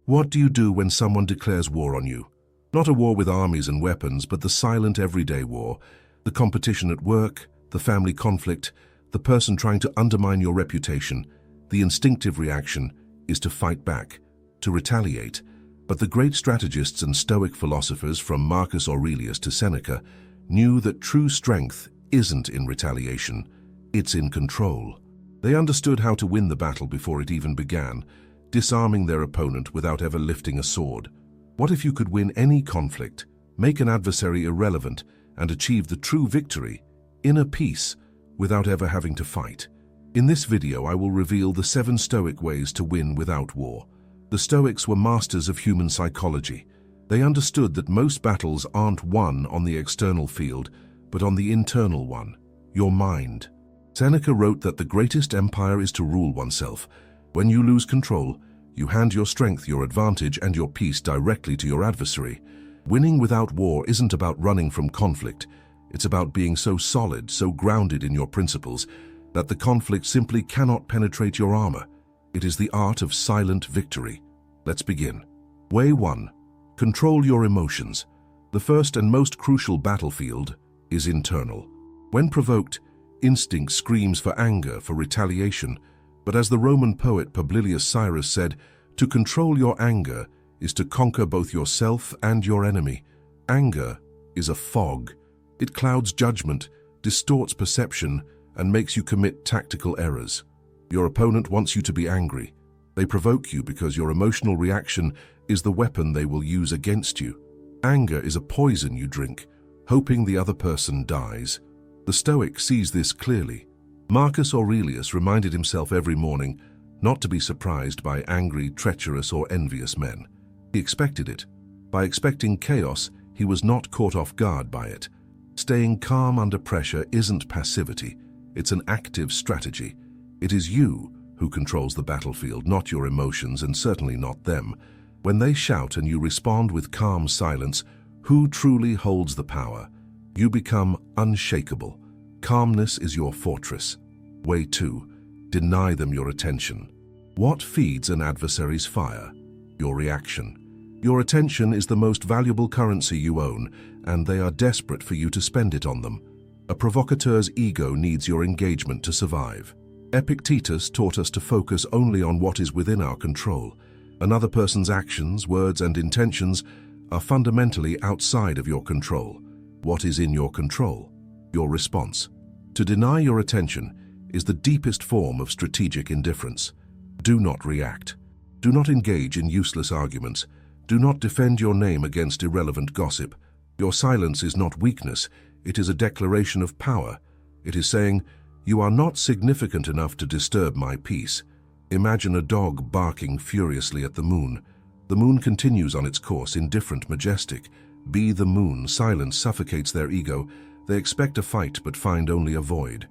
What do you do when someone declares war on you? Not a war with armies and weapons, but the silent everyday war, the competition at work, the family conflict, the person trying to undermine your reputation. The instinctive reaction is to fight back, to retaliate. But the great strategists and Stoic philosophers, from Marcus Aurelius to Seneca, knew that true strength isn't in retaliation, it's in control. They understood how to win the battle before it even began, disarming their opponent without ever lifting a sword. What if you could win any conflict, make an adversary irrelevant, and achieve the true victory, inner peace, without ever having to fight? In this video, I will reveal the 7 Stoic ways to win without war. The Stoics were masters of human psychology. They understood that most battles aren't won on the external field, but on the internal one, your mind. Seneca wrote that the greatest empire is to rule oneself. When you lose control, you hand your strength, your advantage, and your peace directly to your adversary. Winning without war isn't about running from conflict. It's about being so solid, so grounded in your principles, that the conflict simply cannot penetrate your armor. It is the art of silent victory. Let's begin. Way 1. Control your emotions. The first and most crucial battlefield is internal. When provoked, instinct screams for anger, for retaliation. But as the Roman poet Publilius Cyrus said, to control your anger is to conquer both yourself and your enemy. Anger is a fog. It clouds judgment, distorts perception, and makes you commit tactical errors. Your opponent wants you to be angry. They provoke you because your emotional reaction is the weapon they will use against you. Anger is a poison you drink, hoping the other person dies. The Stoic sees this clearly. Marcus Aurelius reminded himself every morning not to be surprised by angry, treacherous, or envious men. He expected it. By expecting chaos, he was not caught off guard by it. Staying calm under pressure isn't passivity. It's an active strategy. It is you who controls the battlefield, not your emotions, and certainly not them. When they shout and you respond with calm silence, who truly holds the power? You become unshakable. Calmness is your fortress. Way 2. Deny them your attention. What feeds an adversary's fire? Your reaction. Your attention is the most valuable currency you own, and they are desperate for you to spend it on them. A provocateur's ego needs your engagement to survive. Epictetus taught us to focus only on what is within our control. Another person's actions, words, and intentions are fundamentally outside of your control. What is in your control? Your response. To deny your attention is the deepest form of strategic indifference. Do not react. Do not engage in useless arguments. Do not defend your name against irrelevant gossip. Your silence is not weakness. It is a declaration of power. It is saying, "You are not significant enough to disturb my peace." Imagine a dog barking furiously at the moon. The moon continues on its course, indifferent, majestic. Be the moon. Silence suffocates their ego. They expect a fight but find only a void.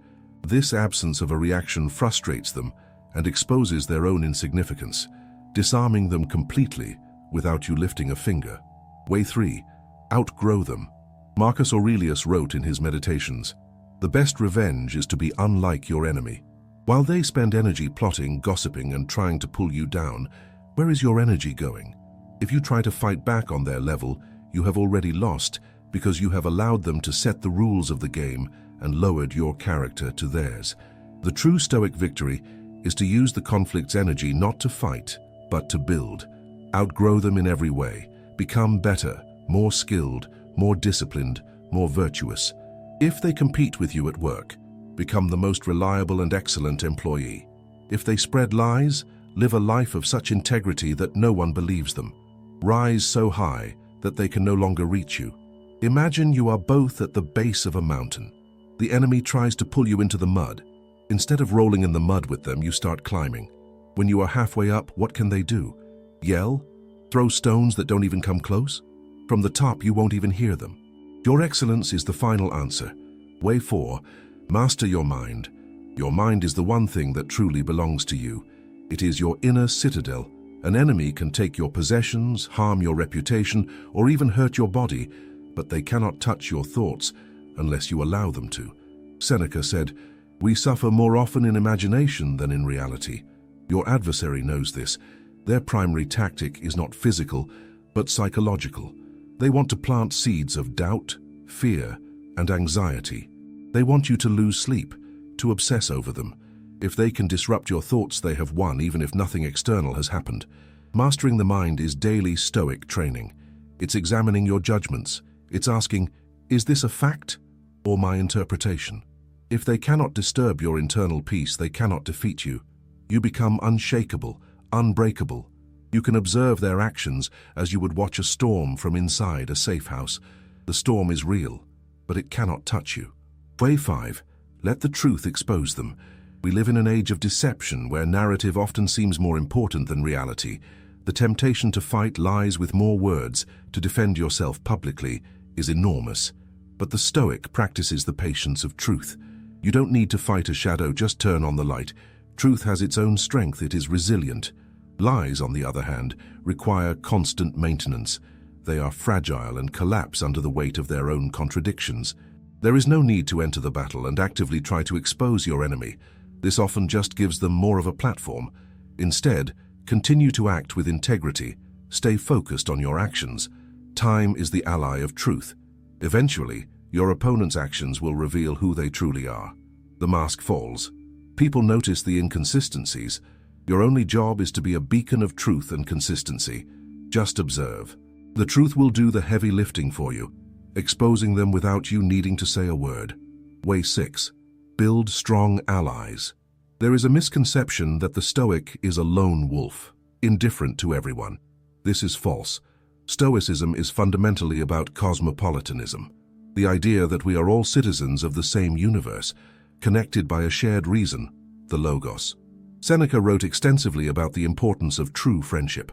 This absence of a reaction frustrates them and exposes their own insignificance, disarming them completely without you lifting a finger. Way 3. Outgrow them. Marcus Aurelius wrote in his Meditations, "The best revenge is to be unlike your enemy." While they spend energy plotting, gossiping, and trying to pull you down, where is your energy going? If you try to fight back on their level, you have already lost, because you have allowed them to set the rules of the game and lowered your character to theirs. The true Stoic victory is to use the conflict's energy not to fight, but to build. Outgrow them in every way. Become better, more skilled, more disciplined, more virtuous. If they compete with you at work, become the most reliable and excellent employee. If they spread lies, live a life of such integrity that no one believes them. Rise so high that they can no longer reach you. Imagine you are both at the base of a mountain. The enemy tries to pull you into the mud. Instead of rolling in the mud with them, you start climbing. When you are halfway up, what can they do? Yell? Throw stones that don't even come close? From the top, you won't even hear them. Your excellence is the final answer. Way 4. Master your mind. Your mind is the one thing that truly belongs to you. It is your inner citadel. An enemy can take your possessions, harm your reputation, or even hurt your body, but they cannot touch your thoughts unless you allow them to. Seneca said, "We suffer more often in imagination than in reality." Your adversary knows this. Their primary tactic is not physical, but psychological. They want to plant seeds of doubt, fear, and anxiety. They want you to lose sleep, to obsess over them. If they can disrupt your thoughts, they have won, even if nothing external has happened. Mastering the mind is daily Stoic training. It's examining your judgments. It's asking, is this a fact or my interpretation? If they cannot disturb your internal peace, they cannot defeat you. You become unshakable, unbreakable. You can observe their actions as you would watch a storm from inside a safe house. The storm is real, but it cannot touch you. Way 5. Let the truth expose them. We live in an age of deception where narrative often seems more important than reality. The temptation to fight lies with more words, to defend yourself publicly, is enormous. But the Stoic practices the patience of truth. You don't need to fight a shadow, just turn on the light. Truth has its own strength, it is resilient. Lies, on the other hand, require constant maintenance. They are fragile and collapse under the weight of their own contradictions. There is no need to enter the battle and actively try to expose your enemy. This often just gives them more of a platform. Instead, continue to act with integrity. Stay focused on your actions. Time is the ally of truth. Eventually, your opponent's actions will reveal who they truly are. The mask falls. People notice the inconsistencies. Your only job is to be a beacon of truth and consistency. Just observe. The truth will do the heavy lifting for you, exposing them without you needing to say a word. Way 6. Build strong allies. There is a misconception that the Stoic is a lone wolf, indifferent to everyone. This is false. Stoicism is fundamentally about cosmopolitanism, the idea that we are all citizens of the same universe, connected by a shared reason, the Logos. Seneca wrote extensively about the importance of true friendship.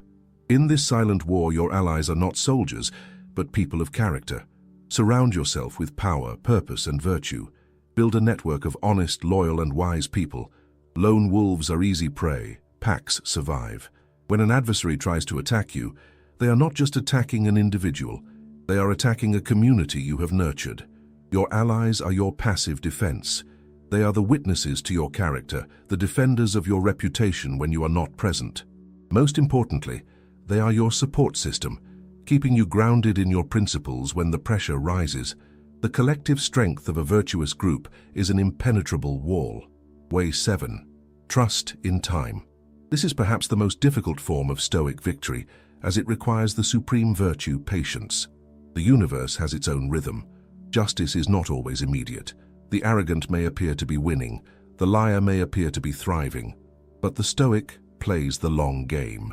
In this silent war, your allies are not soldiers, but people of character. Surround yourself with power, purpose, and virtue. Build a network of honest, loyal, and wise people. Lone wolves are easy prey. Packs survive. When an adversary tries to attack you, they are not just attacking an individual. They are attacking a community you have nurtured. Your allies are your passive defense. They are the witnesses to your character, the defenders of your reputation when you are not present. Most importantly, they are your support system, keeping you grounded in your principles when the pressure rises. The collective strength of a virtuous group is an impenetrable wall. Way 7. Trust in time. This is perhaps the most difficult form of Stoic victory, as it requires the supreme virtue, patience. The universe has its own rhythm. Justice is not always immediate. The arrogant may appear to be winning, the liar may appear to be thriving, but the Stoic plays the long game.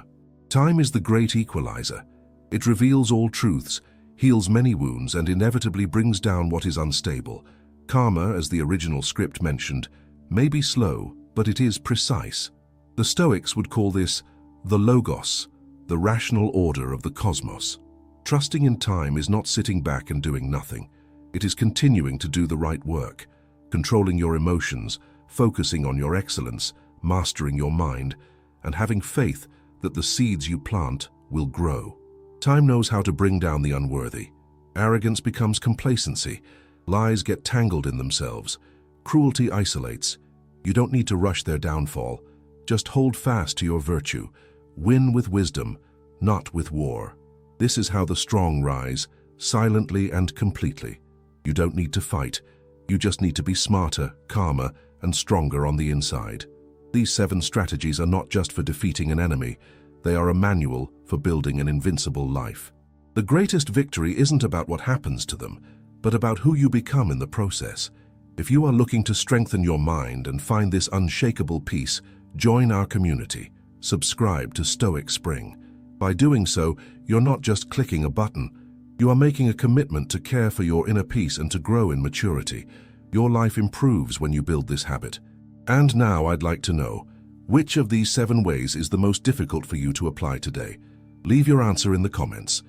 Time is the great equalizer. It reveals all truths, heals many wounds, and inevitably brings down what is unstable. Karma, as the original script mentioned, may be slow, but it is precise. The Stoics would call this the Logos, the rational order of the cosmos. Trusting in time is not sitting back and doing nothing. It is continuing to do the right work, controlling your emotions, focusing on your excellence, mastering your mind, and having faith that the seeds you plant will grow. Time knows how to bring down the unworthy. Arrogance becomes complacency. Lies get tangled in themselves. Cruelty isolates. You don't need to rush their downfall. Just hold fast to your virtue. Win with wisdom, not with war. This is how the strong rise, silently and completely. You don't need to fight. You just need to be smarter, calmer, and stronger on the inside. These 7 strategies are not just for defeating an enemy. They are a manual for building an invincible life. The greatest victory isn't about what happens to them, but about who you become in the process. If you are looking to strengthen your mind and find this unshakable peace, join our community. Subscribe to Stoic Spring. By doing so, you're not just clicking a button. You are making a commitment to care for your inner peace and to grow in maturity. Your life improves when you build this habit. And now I'd like to know, which of these 7 ways is the most difficult for you to apply today? Leave your answer in the comments.